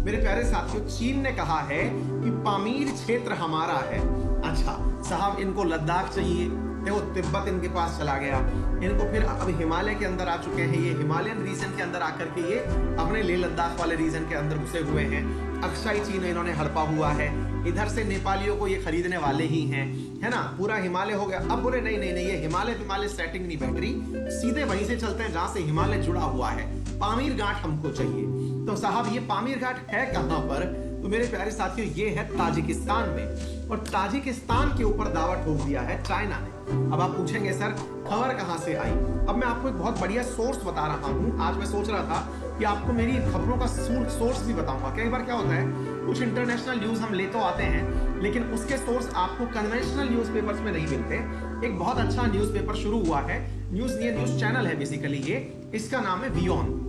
मेरे प्यारे साथियों, चीन ने कहा है कि पामीर क्षेत्र हमारा है। अच्छा साहब, इनको लद्दाख चाहिए, देखो तिब्बत इनके पास चला गया, इनको फिर अब हिमालय के अंदर आ चुके हैं, ये हिमालयन रीजन के अंदर आकर के ये अपने लेह लद्दाख वाले रीजन के अंदर घुसे हुए हैं। अक्साई चीन इन्होंने हड़पा हुआ है, इधर से नेपालियों को ये खरीदने वाले ही हैं, है ना। पूरा हिमालय हो गया। अब बोले नहीं नहीं नहीं, ये हिमालय सेटिंग नहीं बैठ रही, सीधे वहीं से चलते हैं जहां से हिमालय जुड़ा हुआ है। पामीर घाट हमको चाहिए। तो साहब ये पामीर घाट है कहां पर? तो मेरे प्यारे साथियों, ये है ताजिकिस्तान में, और ताजिकिस्तान के ऊपर दावा ठोक दिया है चाइना ने। अब आप पूछेंगे सर खबर कहां से आई? अब मैं आपको एक बहुत बढ़िया सोर्स बता रहा हूं। आज मैं सोच रहा था कि आपको मेरी खबरों का सोर्स भी बताऊंगा। कई बार क्या होता है, कुछ इंटरनेशनल न्यूज हम ले तो आते हैं, लेकिन उसके सोर्स आपको कन्वेंशनल न्यूज़पेपर्स में नहीं मिलते। एक बहुत अच्छा न्यूज़पेपर शुरू हुआ है, न्यूज चैनल है बेसिकली ये, इसका नाम है वियॉन।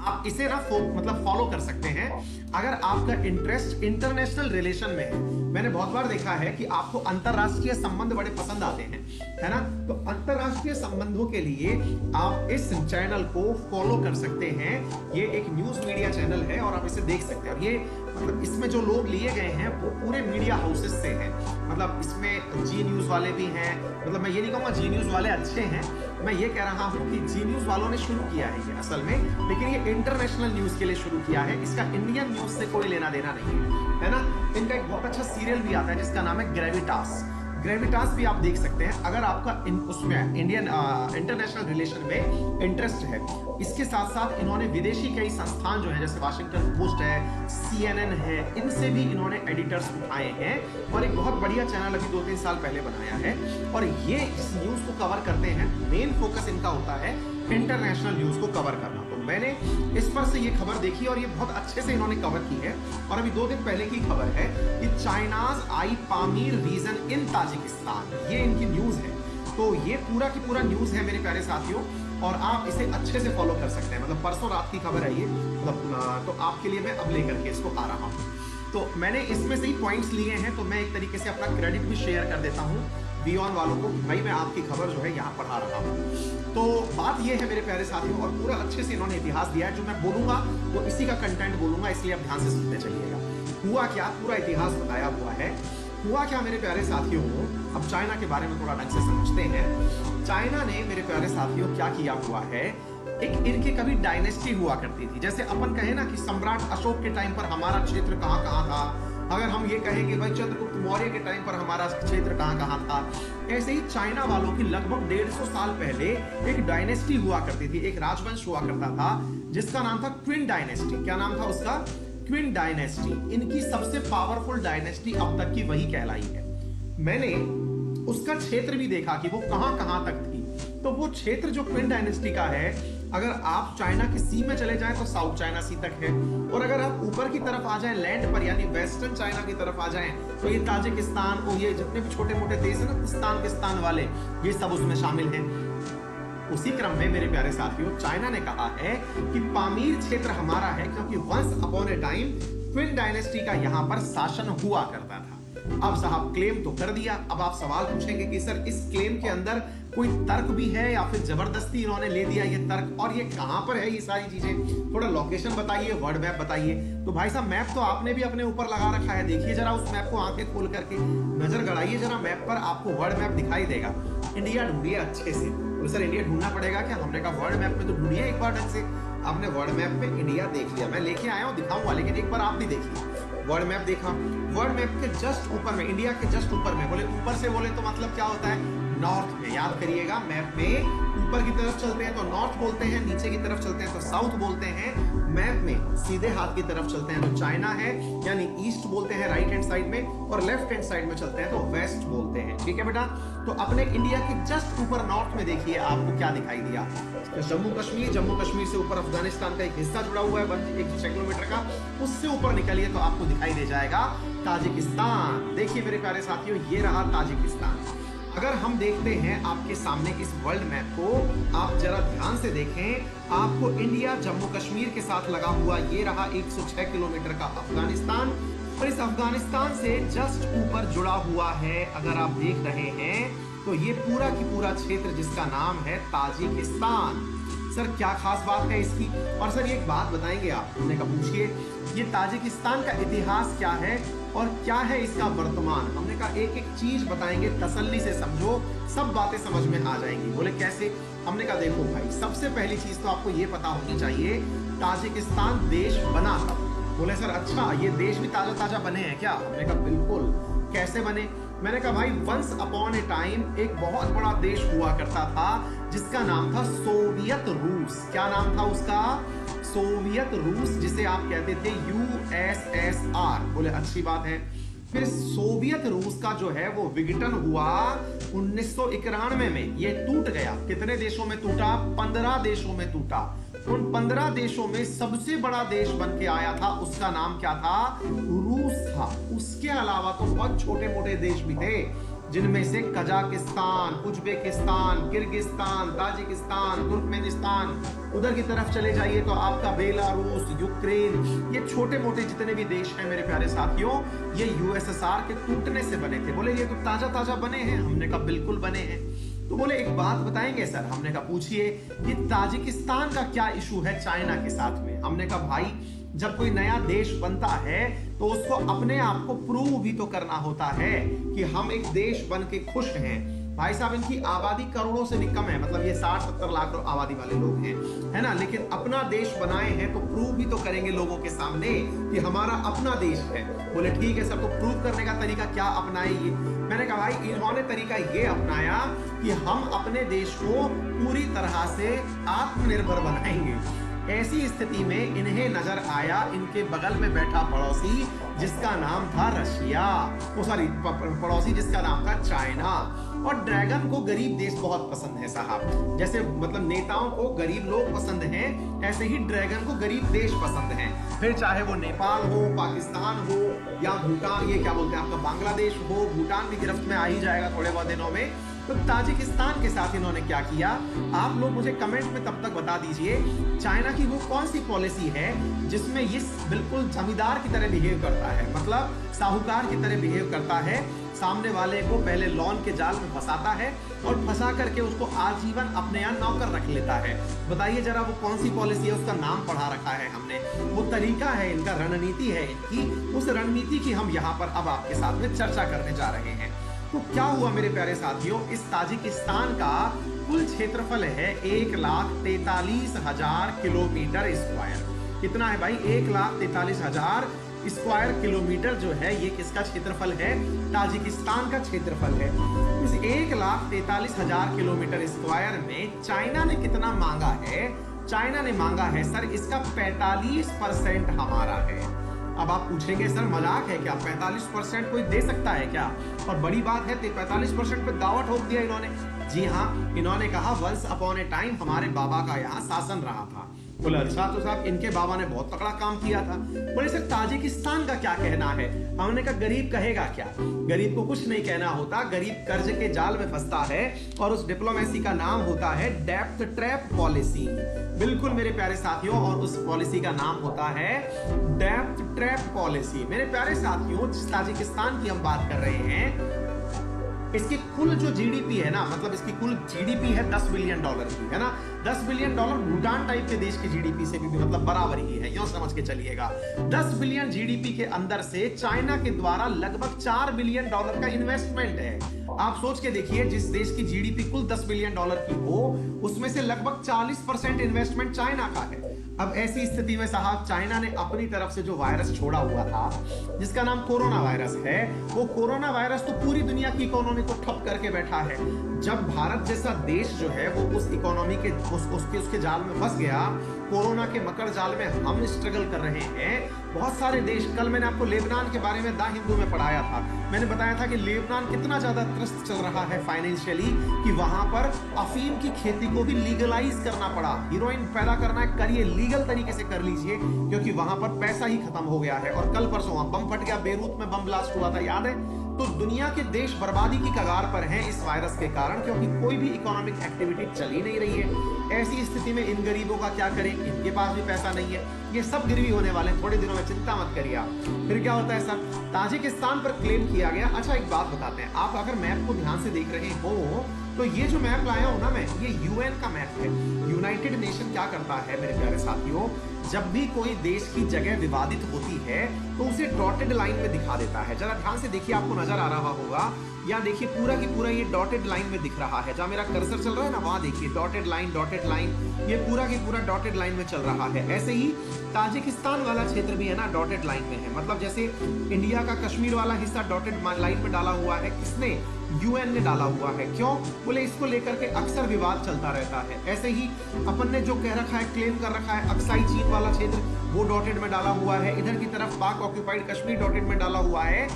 आप इसे ना मतलब फॉलो कर सकते हैं अगर आपका इंटरेस्ट इंटरनेशनल रिलेशन में है। मैंने बहुत बार देखा है कि आपको अंतरराष्ट्रीय संबंध बड़े पसंद आते हैं, है ना। तो अंतरराष्ट्रीय संबंधों के लिए आप इस चैनल को फॉलो कर सकते हैं। ये एक न्यूज मीडिया चैनल है और आप इसे देख सकते हैं। और ये मतलब इसमें जो लोग लिए गए हैं वो पूरे मीडिया हाउसेस से हैं। मतलब इसमें जी न्यूज वाले भी हैं। मतलब मैं ये नहीं कहूँगा जी न्यूज वाले अच्छे हैं, मैं ये कह रहा हूँ कि जी न्यूज वालों ने शुरू किया है ये असल में, लेकिन ये इंटरनेशनल न्यूज के लिए शुरू किया है। इसका इंडियन न्यूज से कोई लेना देना नहीं है ना। इनका एक बहुत अच्छा सीरियल भी आता है जिसका नाम है ग्रेविटास। ग्रेविटास भी आप देख सकते हैं अगर आपका उसमें इंडियन इंटरनेशनल रिलेशन में इंटरेस्ट है। इसके साथ साथ इन्होंने विदेशी कई संस्थान जो है, जैसे वाशिंगटन पोस्ट है, CNN है, इनसे भी इन्होंने एडिटर्स उठाए हैं और एक बहुत बढ़िया चैनल अभी 2-3 साल पहले बनाया है। और ये इस न्यूज को कवर करते हैं। मेन फोकस इनका होता है इंटरनेशनल न्यूज को कवर करना। तो मैंने इस पर से ये खबर देखी और ये बहुत अच्छे से इन्होंने कवर की है। और अभी 2 दिन पहले की खबर है कि चाइनाज आई पामीर रीजन इन ताजिकिस्तान, ये इनकी न्यूज है। तो ये पूरा की पूरा न्यूज है मेरे प्यारे साथियों, और आप इसे अच्छे से फॉलो कर सकते हैं। मतलब परसों रात की खबर है ये, मतलब तो आपके लिए मैं अब लेकर के इसको आ रहा हूँ। तो मैंने इसमें से ही पॉइंट्स लिए हैं, तो मैं एक तरीके से अपना क्रेडिट भी शेयर कर देता हूँ बियॉन वालों को, भाई मैं आपकी खबर जो है यहाँ पढ़ा रहा हूँ। तो बात ये है मेरे प्यारे साथियों, और पूरा अच्छे से इन्होंने इतिहास दिया है। जो मैं बोलूंगा वो इसी का कंटेंट बोलूंगा, इसलिए आप ध्यान से सुनते चलिएगा। हुआ क्या, पूरा इतिहास बताया हुआ है। हुआ क्या मेरे प्यारे साथियों, अब चाइना के बारे में थोड़ा ढंग से समझते हैं। चाइना ने मेरे प्यारे साथियों क्या किया हुआ है, एक इनकी कभी डायनेस्टी हुआ करती थी। जैसे अपन कहे ना कि सम्राट अशोक के टाइम पर हमारा क्षेत्र कहाँ कहाँ था, अगर हम ये कहें कि भाई चंद्रगुप्त मौर्य के टाइम पर हमारा क्षेत्र कहाँ कहाँ था, ऐसे ही चाइना वालों की लगभग 150 साल पहले एक डायनेस्टी हुआ करती थी, एक राजवंश हुआ करता था जिसका नाम था क्विन डायनेस्टी। क्या नाम था उसका? Qin dynasty. इनकी सबसे पावरफुल डायनेस्टी अब तक की वही कहलाई है। मैंने उसका क्षेत्र भी देखा कि वो कहां कहां तक थी। तो वो क्षेत्र जो क्विन डायनेस्टी का है, अगर आप चाइना की सी में चले जाएं तो साउथ चाइना सी तक है, और अगर आप ऊपर की तरफ आ जाएं लैंड पर, यानी वेस्टर्न चाइना की तरफ आ जाएं, तो ये ताजिकिस्तान और ये जितने भी छोटे मोटे देश है ना, किस्तान वाले, ये सब उसमें शामिल हैं। उसी क्रम में मेरे प्यारे साथियों, चाइना ने कहा है कि पामीर क्षेत्र हमारा है, क्योंकि once upon a time Qin dynasty का यहाँ पर शासन हुआ करता था। अब साहब क्लेम तो कर दिया। अब आप सवाल पूछेंगे कि सर इस क्लेम के अंदर कोई तर्क भी है या फिर जबरदस्ती इन्होंने ले दिया ये तर्क, और ये कहां पर है ये सारी चीजें, थोड़ा लोकेशन बताइए, वर्ल्ड मैप बताइए। तो भाई साहब मैप तो आपने भी अपने ऊपर लगा रखा है, देखिए जरा उस मैप को, आंखें खोल करके नजर गड़ाइए जरा मैप पर, आपको वर्ल्ड मैप दिखाई देगा। इंडिया ढूंढिए अच्छे से। तो सर इंडिया ढूंढना पड़ेगा क्या? हमने कहा वर्ल्ड मैप में तो ढूंढिए एक बार ढंग से। आपने वर्ल्ड मैप में इंडिया देख लिया, मैं लेके आया हूँ दिखाऊंगा, लेकिन एक बार आप भी देखिए। वर्ल्ड मैप देखा, वर्ल्ड मैप के जस्ट ऊपर में, इंडिया के जस्ट ऊपर में, बोले ऊपर से बोले तो मतलब क्या होता है, नॉर्थ में। याद करिएगा, मैप में ऊपर की तरफ चलते हैं तो नॉर्थ बोलते हैं, नीचे की तरफ चलते हैं तो साउथ बोलते हैं। मैप में सीधे हाथ की तरफ चलते हैं तो चाइना है, यानी ईस्ट बोलते हैं राइट हैंड साइड में, और लेफ्ट हैंड साइड में चलते हैं तो वेस्ट बोलते हैं। ठीक है बेटा। तो अपने इंडिया के जस्ट ऊपर नॉर्थ में देखिए आपको क्या दिखाई दिया, जम्मू कश्मीर, जम्मू कश्मीर से ऊपर अफगानिस्तान का एक हिस्सा जुड़ा हुआ है 106 किलोमीटर का, उससे ऊपर निकलिए तो आपको दिखाई दे जाएगा ताजिकिस्तान। देखिए मेरे प्यारे साथियों, ये रहा ताजिकिस्तान। अगर हम देखते हैं आपके सामने इस वर्ल्ड मैप को, आप जरा ध्यान से देखें, आपको इंडिया जम्मू कश्मीर के साथ लगा हुआ ये रहा 106 किलोमीटर का अफगानिस्तान, और इस अफगानिस्तान से जस्ट ऊपर जुड़ा हुआ है, अगर आप देख रहे हैं तो ये पूरा की पूरा क्षेत्र जिसका नाम है ताजिकिस्तान। सर क्या खास बात है इसकी? और सर ये एक बात बताएंगे आप, हमने कहा पूछिए, ये ताजिकिस्तान का इतिहास क्या है और क्या है इसका वर्तमान। हमने कहा एक एक चीज बताएंगे, तसल्ली से समझो, सब बातें समझ में आ जाएंगी। बोले कैसे? हमने कहा देखो भाई, सबसे पहली चीज तो आपको ये पता होनी चाहिए ताजिकिस्तान देश बना कब। बोले सर अच्छा, ये देश भी ताजा ताजा बने हैं क्या? हमने कहा बिल्कुल। कैसे बने? मैंने कहा भाई वंस अपॉन ए टाइम एक बहुत बड़ा देश हुआ करता था जिसका नाम था सोवियत रूस। क्या नाम था उसका? सोवियत रूस, जिसे आप कहते थे यूएसएसआर। बोले अच्छी बात है। फिर सोवियत रूस का जो है वो विघटन हुआ 1991 में, ये टूट गया। कितने देशों में टूटा? 15 देशों में टूटा। उन 15 देशों में सबसे बड़ा देश बन के आया था, उसका नाम क्या था? रूस था। उसके अलावा तो बहुत छोटे मोटे देश भी थे, जिनमें से Kazakhstan, Uzbekistan, Kyrgyzstan, Tajikistan, Turkmenistan, उधर की तरफ चले जाइए तो आपका बेलारूस, यूक्रेन, ये छोटे मोटे जितने भी देश हैं मेरे प्यारे साथियों, ये यूएसएसआर के टूटने से बने थे। बोले ये तो ताजा ताजा बने हैं। हमने कहा बिल्कुल बने हैं। तो बोले एक बात बताएंगे सर? हमने कहा पूछिए। ये ताजिकिस्तान का क्या इशू है चाइना के साथ में? हमने कहा भाई जब कोई नया देश बनता है तो उसको अपने आप को प्रूव भी तो करना होता है कि हम एक देश बन के खुश हैं। भाई साहब इनकी आबादी करोड़ों से भी कम है, मतलब ये 60-70 लाख आबादी वाले लोग हैं, है ना, लेकिन अपना देश बनाए हैं तो प्रूव भी तो करेंगे लोगों के सामने कि हमारा अपना देश है। बोले ठीक है सर, तो प्रूव करने का तरीका क्या अपनाएंगे? मैंने कहा भाई इन्होंने तरीका ये अपनाया कि हम अपने देश को पूरी तरह से आत्मनिर्भर बनाएंगे। ऐसी स्थिति में इन्हें नजर आया इनके बगल में बैठा पड़ोसी जिसका नाम था रशिया, पड़ोसी जिसका नाम था चाइना। और ड्रैगन को गरीब देश बहुत पसंद है साहब। जैसे मतलब नेताओं को गरीब लोग पसंद हैं, ऐसे ही ड्रैगन को गरीब देश पसंद हैं। फिर चाहे वो नेपाल हो, पाकिस्तान हो या भूटान, ये क्या बोलते हैं आपका बांग्लादेश हो, भूटान भी गिरफ्त में आ ही जाएगा थोड़े बहुत दिनों में। तो ताजिकिस्तान के साथ इन्होंने क्या किया, आप लोग मुझे कमेंट में तब तक बता दीजिए, चाइना की वो कौन सी पॉलिसी है जिसमें ये बिल्कुल जमींदार की तरह बिहेव करता है, मतलब साहूकार की तरह बिहेव करता है। सामने वाले को पहले लॉन के जाल में फंसाता है और फंसा करके उसको आजीवन अपने यहाँ नौकर रख लेता है। बताइए जरा वो कौन सी पॉलिसी है, उसका नाम पढ़ा रखा है हमने, वो तरीका है इनका, रणनीति है इनकी। उस रणनीति की हम यहाँ पर अब आपके साथ में चर्चा करने जा रहे हैं। तो क्या हुआ मेरे प्यारे साथियों, इस ताजिकिस्तान का कुल क्षेत्रफल है 1,43,000 किलोमीटर स्क्वायर। कितना है भाई? 1,43,000 स्क्वायर किलोमीटर जो है ये किसका क्षेत्रफल है? ताजिकिस्तान का क्षेत्रफल है। इस 1,43,000 किलोमीटर स्क्वायर में चाइना ने कितना मांगा है? चाइना ने मांगा है सर इसका 45% हमारा है। अब आप पूछेंगे सर मजाक है क्या, 45% कोई दे सकता है क्या? और बड़ी बात है 45% पे दावा ठोक दिया इन्होंने। जी हाँ, इन्होंने कहा वंस अपॉन ए टाइम हमारे बाबा का यहाँ शासन रहा था। बोले अच्छा, तो साहब इनके बाबा ने बहुत तगड़ा काम किया था। बोले सर ताजिकिस्तान का क्या कहना है? हमने कहा गरीब कहेगा क्या, गरीब को कुछ नहीं कहना होता, गरीब कर्ज के जाल में फंसता है और उस डिप्लोमेसी का नाम होता है डेप्थ ट्रैप पॉलिसी। बिल्कुल मेरे प्यारे साथियों, और उस पॉलिसी का नाम होता है डेप्थ ट्रैप पॉलिसी। मेरे प्यारे साथियों, जिस ताजिकिस्तान की हम बात कर रहे हैं, इसकी कुल जो जीडीपी है ना, मतलब इसकी कुल जीडीपी है 10 बिलियन डॉलर की, है ना। 10 बिलियन डॉलर भूटान टाइप के देश की जीडीपी से भी मतलब बराबर ही है, यूं समझ के चलिएगा। 10 बिलियन जीडीपी के अंदर से चाइना के द्वारा लगभग 4 बिलियन डॉलर का इन्वेस्टमेंट है। आप सोच के देखिए, जिस देश की जीडीपी कुल 10 बिलियन डॉलर की हो, उसमें से लगभग 40% इन्वेस्टमेंट चाइना का है। अब ऐसी स्थिति में साहब चाइना ने अपनी तरफ से जो वायरस छोड़ा हुआ था, जिसका नाम कोरोना वायरस है, वो कोरोना वायरस तो पूरी दुनिया की इकोनॉमी को ठप करके बैठा है। जब भारत जैसा देश जो है वो उस इकोनॉमी के उसके जाल में फंस गया, कोरोना के मकर जाल में हम स्ट्रगल कर रहे हैं। बहुत सारे देश, कल मैंने आपको लेबनान के बारे में द हिंदू में पढ़ाया था, मैंने बताया था कि लेबनान कितना ज्यादा त्रस्त चल रहा है फाइनेंशियली कि वहां पर अफीम की खेती को भी लीगलाइज करना पड़ा। हीरोइन पैदा करना है, करिए, लीगल तरीके से कर लीजिए, क्योंकि वहां पर पैसा ही खत्म हो गया है। और कल परसों वहां बम फट गया, बेरूत में बम ब्लास्ट हुआ था, याद है। तो दुनिया के देश बर्बादी की कगार पर हैं इस वायरस के कारण, क्योंकि कोई भी इकोनॉमिक एक्टिविटी चल ही नहीं रही है। ऐसी स्थिति में इन गरीबों का क्या करें, इनके पास भी पैसा नहीं है, ये सब गिरवी होने वाले हैं थोड़े दिनों में, चिंता मत करिए आप। फिर क्या होता है सर, ताजिकिस्तान पर क्लेम किया गया। अच्छा एक बात बताते हैं, आप अगर मैप को ध्यान से देख रहे हो तो ये जो मैप लाया हूं ना मैं, ये यूएन का मैप है। यूनाइटेड नेशन क्या करता है मेरे प्यारे साथियों, जब भी कोई देश की जगह विवादित होती है तो उसे डॉटेड लाइन में दिखा देता है। जरा ध्यान से देखिए, आपको नजर आ रहा होगा, या देखिए पूरा की पूरा ये डॉटेड लाइन में दिख रहा है। जहां मेरा कर्सर चल रहा है ना, वहां देखिए डॉटेड लाइन, ये पूरा की पूरा डॉटेड लाइन में चल रहा है। ऐसे ही ताजिकिस्तान वाला क्षेत्र भी है ना, डॉटेड लाइन में है। मतलब जैसे इंडिया का कश्मीर वाला हिस्सा डॉटेड लाइन में डाला हुआ है, किसने? यूएन ने डाला हुआ है। क्यों? बोले इसको लेकर के अक्सर विवाद चलता रहता है। ऐसे ही अपन ने जो कह रखा है, क्लेम कर रखा है, अक्साई चीन वाला क्षेत्र वो डॉटेड में डाला हुआ है। इधर की तरफ पाक ऑक्यूपाइड कश्मीर डॉटेड में डाला हुआ है।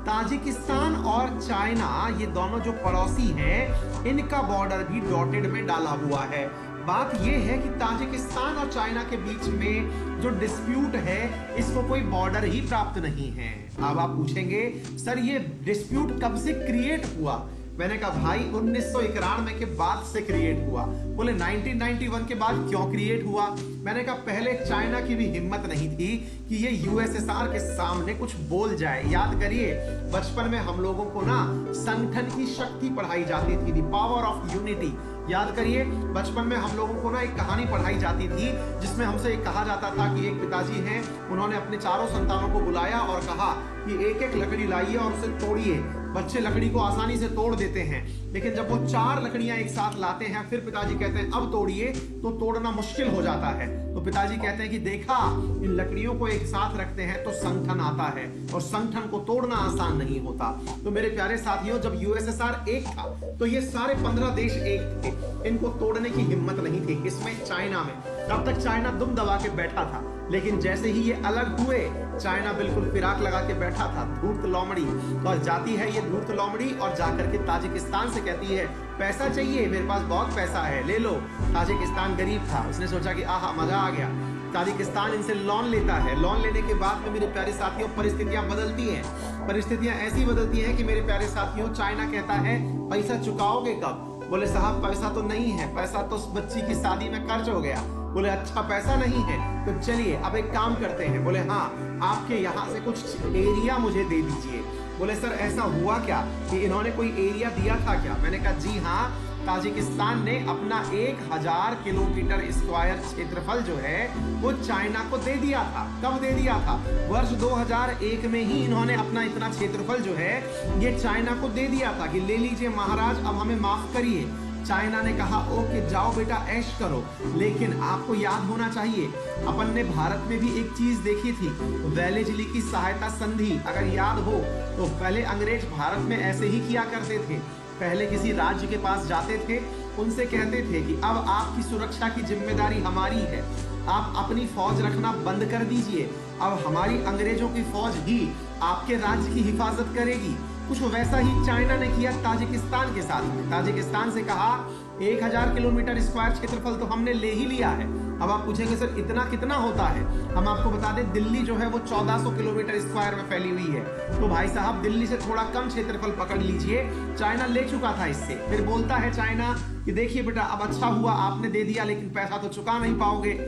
ताजिकिस्तान और चाइना, ये दोनों जो पड़ोसी हैं, इनका बॉर्डर भी डॉटेड में डाला हुआ है। बात यह है कि ताजिकिस्तान और चाइना के बीच में जो डिस्प्यूट है, इसको कोई बॉर्डर ही प्राप्त नहीं है। अब आप पूछेंगे सर ये डिस्प्यूट कब से क्रिएट हुआ? मैंने कहा भाई 1991 के बाद से क्रिएट हुआ। बोले 1991 के बाद क्यों क्रिएट हुआ? मैंने कहा पहले चाइना की भी हिम्मत नहीं थी कि ये यूएसएसआर के सामने कुछ बोल जाए। याद करिए, बचपन में हम लोगों को ना संगठन की शक्ति पढ़ाई जाती थी, द पावर ऑफ यूनिटी। याद करिए, बचपन में हम लोगों को ना एक कहानी पढ़ाई जाती थी जिसमें हमसे एक कहा जाता था कि एक पिताजी हैं, उन्होंने अपने चारों संतानों को बुलाया और कहा कि एक एक लकड़ी लाइए और उसे तोड़िए। बच्चे लकड़ी को आसानी से तोड़ देते हैं, लेकिन जब वो 4 लकड़ियां एक साथ लाते हैं, फिर पिताजी कहते हैं अब तोड़िए, तो तोड़ना मुश्किल हो जाता है। तो पिताजी कहते हैं कि देखा, इन लकड़ियों को एक साथ रखते हैं तो संगठन आता है, और संगठन को तोड़ना आसान नहीं होता। तो मेरे प्यारे साथियों, जब यूएसएसआर एक था तो ये सारे 15 देश एक थे, इनको तोड़ने की हिम्मत नहीं थी। इसमें चाइना में तब तक चाइना दुम दबा के बैठा था, लेकिन जैसे ही ये अलग हुए, चाइना बिल्कुल फिराक लगा के बैठा था, धूर्त लोमड़ी। और जाती है ये धूर्त लोमड़ी और जाकर के ताजिकिस्तान से कहती है पैसा चाहिए, मेरे पास बहुत पैसा है, ले लो। ताजिकिस्तान गरीब था, उसने सोचा कि आहा मजा आ गया। ताजिकिस्तान इनसे लोन लेता है। लोन लेने के बाद में मेरे प्यारे साथियों परिस्थितियां बदलती हैं। परिस्थितियां ऐसी बदलती हैं कि मेरे प्यारे साथियों, चाइना कहता है पैसा चुकाओगे कब? बोले साहब पैसा तो नहीं है, पैसा तो बच्ची की शादी में खर्च हो गया। बोले अच्छा पैसा नहीं है, तो चलिए अब एक काम करते हैं। बोले हाँ, आपके यहाँ से कुछ एरिया मुझे दे दीजिए। बोले सर ऐसा हुआ क्या कि इन्होंने कोई एरिया दिया था क्या? मैंने कहा जी हाँ, ताजिकिस्तान ने अपना 1000 किलोमीटर स्क्वायर क्षेत्रफल जो है वो चाइना को दे दिया था। कब दे दिया था? वर्ष 2001 में ही इन्होंने अपना इतना क्षेत्रफल जो है ये चाइना को दे दिया था कि ले लीजिए महाराज, अब हमें माफ करिए। चाइना ने कहा ओके जाओ बेटा ऐश करो, लेकिन आपको याद होना चाहिए अपन ने भारत में भी एक चीज देखी थी, वेलेजली की सहायता संधि। अगर याद हो तो पहले अंग्रेज भारत में ऐसे ही किया करते थे। पहले किसी राज्य के पास जाते थे, उनसे कहते थे कि अब आपकी सुरक्षा की जिम्मेदारी हमारी है, आप अपनी फौज रखना बंद कर दीजिए, अब हमारी अंग्रेजों की फौज ही आपके राज्य की हिफाजत करेगी। कुछ वैसा ही चाइना ने किया ताजिकिस्तान के साथ में। ताजिकिस्तान से कहा 1000 किलोमीटर स्क्वायर क्षेत्रफल तो हमने ले ही लिया है। अब आप पूछेंगे सर इतना कितना होता है? हम आपको बता दें, दिल्ली जो है वो 1400 किलोमीटर स्क्वायर में फैली हुई है। तो भाई साहब दिल्ली से थोड़ा कम क्षेत्रफल पकड़ लीजिए, चाइना ले चुका था इससे। फिर बोलता है चाइना कि देखिए बेटा अब अच्छा हुआ आपने दे दिया, लेकिन पैसा तो चुका नहीं पाओगे।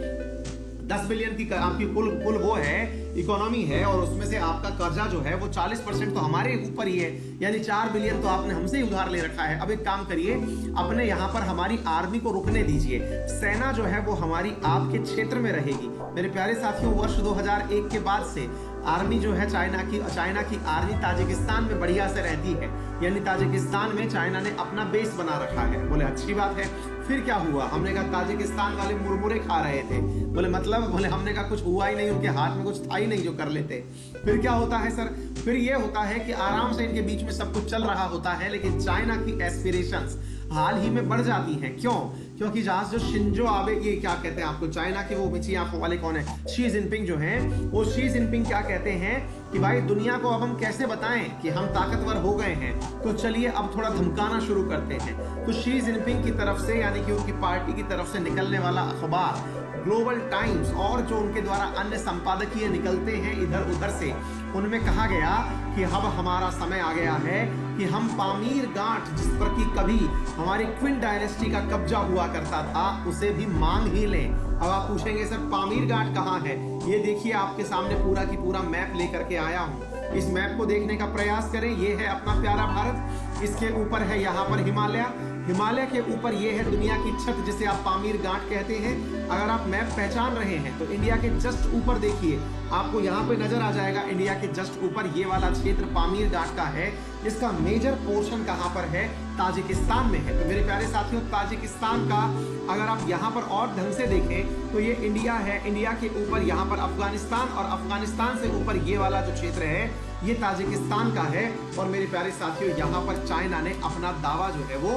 10 बिलियन की आपकी कुल वो है इकोनॉमी है, और उसमें से आपका कर्जा जो है वो 40% तो हमारे ऊपर ही है, यानी 4 बिलियन तो आपने हमसे ही उधार ले रखा है। अब एक काम करिए, अपने यहाँ पर हमारी आर्मी को रुकने दीजिए, सेना जो है वो हमारी आपके क्षेत्र में रहेगी। मेरे प्यारे साथियों, वर्ष 2001 के बाद से आर्मी जो है चाइना की आर्मी ताजिकिस्तान में बढ़िया से रहती है, यानी ताजिकिस्तान में चाइना ने अपना बेस बना रखा है। बोले अच्छी बात है। फिर क्या हुआ? हमने कहा ताजिकिस्तान वाले मुरमुरे खा रहे थे। बोले मतलब? बोले हमने कहा कुछ हुआ ही नहीं, उनके हाथ में कुछ था ही नहीं जो कर लेते। फिर क्या होता है सर? फिर ये होता है कि आराम से इनके बीच में सब कुछ चल रहा होता है, लेकिन चाइना की एस्पिरेशंस हाल ही में बढ़ जाती हैं। क्यों? क्योंकि जहां जो शिंजो आबे, ये क्या कहते हैं आपको, चाइना के वो मिची आंखों वाले कौन है, शी जिनपिंग जो हैं, वो शी जिनपिंग क्या कहते हैं कि भाई दुनिया को अब हम कैसे बताएं कि हम ताकतवर हो गए हैं, तो चलिए अब थोड़ा धमकाना शुरू करते हैं। तो शी जिनपिंग की तरफ से, यानी कि उनकी पार्टी की तरफ से निकलने वाला अखबार ग्लोबल टाइम्स और जो उनके द्वारा अन्य संपादकीय निकलते हैं इधर उधर से, उनमें कहा गया कि अब हमारा समय आ गया है कि हम पामीर गांठ, जिस पर कि कभी हमारी क्विन डायनेस्टी का कब्जा हुआ करता था, उसे भी मांग ही लें। अब आप पूछेंगे सर पामीर गांठ कहाँ है? ये देखिए आपके सामने पूरा की पूरा मैप लेकर के आया हूँ। इस मैप को देखने का प्रयास करें। ये है अपना प्यारा भारत, इसके ऊपर है यहाँ पर हिमालय, हिमालय के ऊपर ये है दुनिया की छत, जिसे आप पामीर गांठ कहते हैं। अगर आप मैप पहचान रहे हैं तो इंडिया के जस्ट ऊपर देखिए, आपको यहाँ पे नजर आ जाएगा इंडिया के जस्ट ऊपर ये वाला क्षेत्र पामीर गांठ का है, जिसका मेजर पोर्शन कहाँ पर है, ताजिकिस्तान में है। तो मेरे प्यारे साथियों, ताजिकिस्तान का अगर आप यहाँ पर और ढंग से देखें तो ये इंडिया है, इंडिया के ऊपर यहाँ पर अफगानिस्तान, और अफगानिस्तान से ऊपर ये वाला जो क्षेत्र है ये ताजिकिस्तान का है। और मेरे प्यारे साथियों, यहाँ पर चाइना ने अपना दावा जो है वो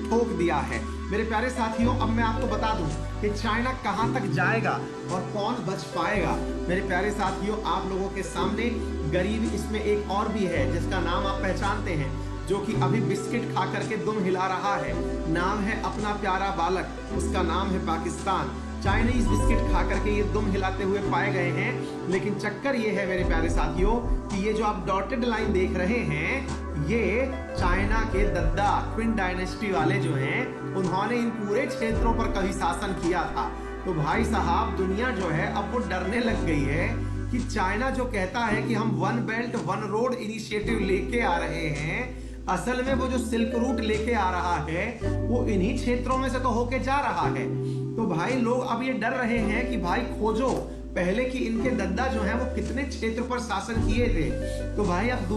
ठोक दिया है। मेरे प्यारे साथियों, अब मैं आपको बता दूं कि चाइना कहां तक जाएगा और कौन बच पाएगा। मेरे प्यारे साथियों, आप लोगों के सामने गरीब इसमें एक और भी है जिसका नाम आप पहचानते हैं, जो कि अभी बिस्किट खा करके दुम हिला रहा है। नाम है अपना प्यारा बालक, उसका नाम है पाकिस्तान। चाइनीज बिस्किट खा करके ये दुम हिलाते हुए पाए गए हैं। लेकिन चक्कर ये है मेरे प्यारे साथियों कि ये जो आप डॉटेड लाइन देख रहे हैं, ये चाइना के दद्दा क्विन डायनेस्टी वाले जो हैं, उन्होंने इन पूरे क्षेत्रों पर कभी शासन किया था। तो भाई साहब, दुनिया जो है अब वो डरने लग गई है कि चाइना जो कहता है कि हम one belt one road initiative लेके आ रहे हैं, असल में वो जो सिल्क रूट लेके आ रहा है वो इन्हीं क्षेत्रों में से तो होके जा रहा है। तो भाई लोग अब ये डर रहे हैं कि भाई खोजो पहले कि इनके दद्दा जो है वो कितने क्षेत्र पर शासन किए थे। तो भाई अब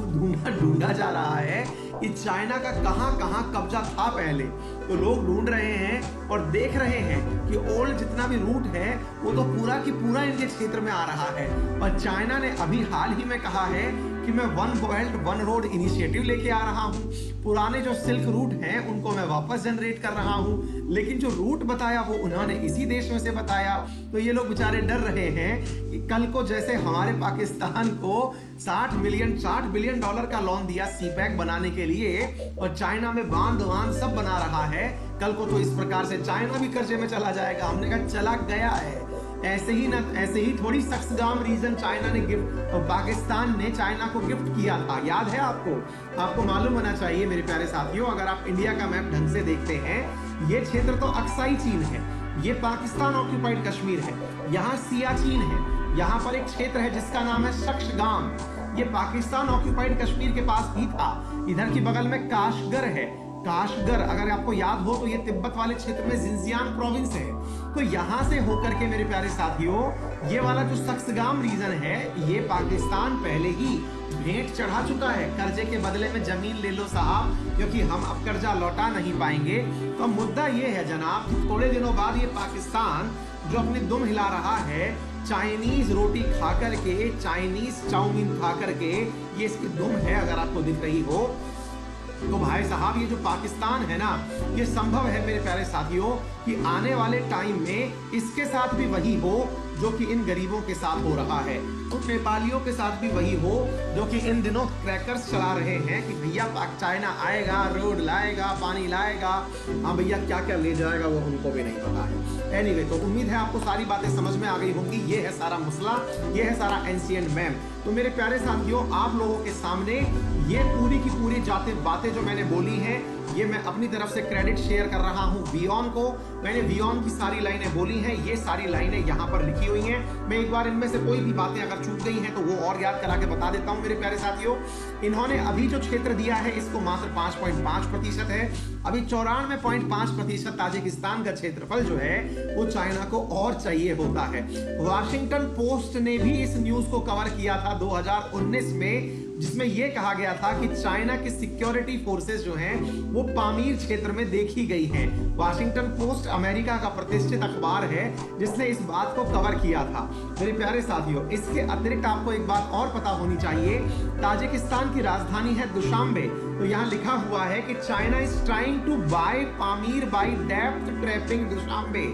ढूंढा जा रहा है कि चाइना का कहां कहां कब्जा था पहले। तो लोग ढूंढ रहे हैं और देख रहे हैं कि ओल्ड जितना भी रूट है वो तो पूरा की पूरा इनके क्षेत्र में आ रहा है। और चाइना ने अभी हाल ही में कहा है कि मैं one belt one road initiative लेके आ रहा हूँ, पुराने जो सिल्क रूट हैं उनको मैं वापस जनरेट कर रहा हूँ। लेकिन जो रूट बताया वो उन्होंने इसी देश में से बताया। तो ये लोग बेचारे डर रहे हैं कि कल को जैसे हमारे पाकिस्तान को 60 बिलियन डॉलर का लोन दिया सीपैक बनाने के लिए, और चाइना में बांध सब बना रहा है, कल को तो इस प्रकार से चाइना भी कर्जे में चला जाएगा। हमने कहा चला गया है। ऐसे ही थोड़ी सक्सगाम रीजन चाइना ने गिफ्ट, और पाकिस्तान ने चाइना को गिफ्ट किया था, याद है आपको मालूम होना चाहिए मेरे प्यारे साथियों। अगर आप इंडिया का मैप ढंग से देखते हैं, ये क्षेत्र तो अक्साई चीन है, ये पाकिस्तान ऑक्यूपाइड कश्मीर है, यहाँ सियाचिन है, यहाँ पर एक क्षेत्र है जिसका नाम है सक्शगाम, ये पाकिस्तान ऑक्यूपाइड कश्मीर के पास ही था। इधर की बगल में काशगर है, काशगर अगर आपको याद हो तो ये तिब्बत वाले क्षेत्र में जिंजियांग प्रोविंस है। तो यहां से होकर के मेरे प्यारे साथियों, ये वाला जो सक्सगाम रीजन है, ये पाकिस्तान पहले ही भेंट चढ़ा चुका है। कर्जे के बदले में जमीन ले लो साहब, क्योंकि हम अब कर्जा लौटा नहीं पाएंगे। तो मुद्दा ये है जनाब, थोड़े दिनों बाद ये पाकिस्तान जो अपनी दुम हिला रहा है, चाइनीज रोटी खा करके, चाइनीज चाउमीन खा करके, ये इसकी दुम है अगर आपको दिख रही हो। तो भाई साहब, ये जो पाकिस्तान है ना, ये संभव है मेरे प्यारे साथियों कि आने वाले टाइम में इसके साथ भी वही हो जो कि इन गरीबों के साथ हो रहा है, तो नेपालियों के साथ भी वही हो जो कि इन दिनों क्रैकर्स चला रहे हैं कि भैया चाइना आएगा, रोड लाएगा, पानी लाएगा, हाँ भैया क्या क्या ले जाएगा वो उनको भी नहीं पता है। एनीवे, तो उम्मीद है आपको सारी बातें समझ में आ गई होंगी। ये है सारा मसला, ये है सारा एंशिएंट मैप। तो मेरे प्यारे साथियों, आप लोगों के सामने ये पूरी की पूरी बातें जो मैंने बोली हैं, ये मैं अपनी तरफ से क्रेडिट शेयर कर रहा हूँ वियॉन को। मैंने वियॉन की सारी लाइनें बोली हैं, ये सारी लाइनें यहाँ पर लिखी हुई हैं। मैं एक बार इनमें से कोई भी बातें अगर छूट गई हैं तो वो और याद करा के बता देता हूँ मेरे प्यारे साथियों। इन्होंने अभी जो क्षेत्र दिया है इसको मात्र 5.5% है। अभी 94.5% ताजिकिस्तान का क्षेत्रफल जो है वो चाइना को और चाहिए होता है। वाशिंगटन पोस्ट ने भी इस न्यूज को कवर किया था 2019 में, जिसमें यह कहा गया था कि चाइना की सिक्योरिटी फोर्सेस जो हैं वो पामीर क्षेत्र में देखी गई हैं। वाशिंगटन पोस्ट अमेरिका का प्रतिष्ठित अखबार है जिसने इस बात को कवर किया था। मेरे प्यारे साथियों, इसके अतिरिक्त आपको एक बात और पता होनी चाहिए, ताजिकिस्तान की राजधानी है दुशांबे। तो यहाँ लिखा हुआ है कि China is trying to buy Pamir by डेप्थ ट्रैपिंग दुशांबे।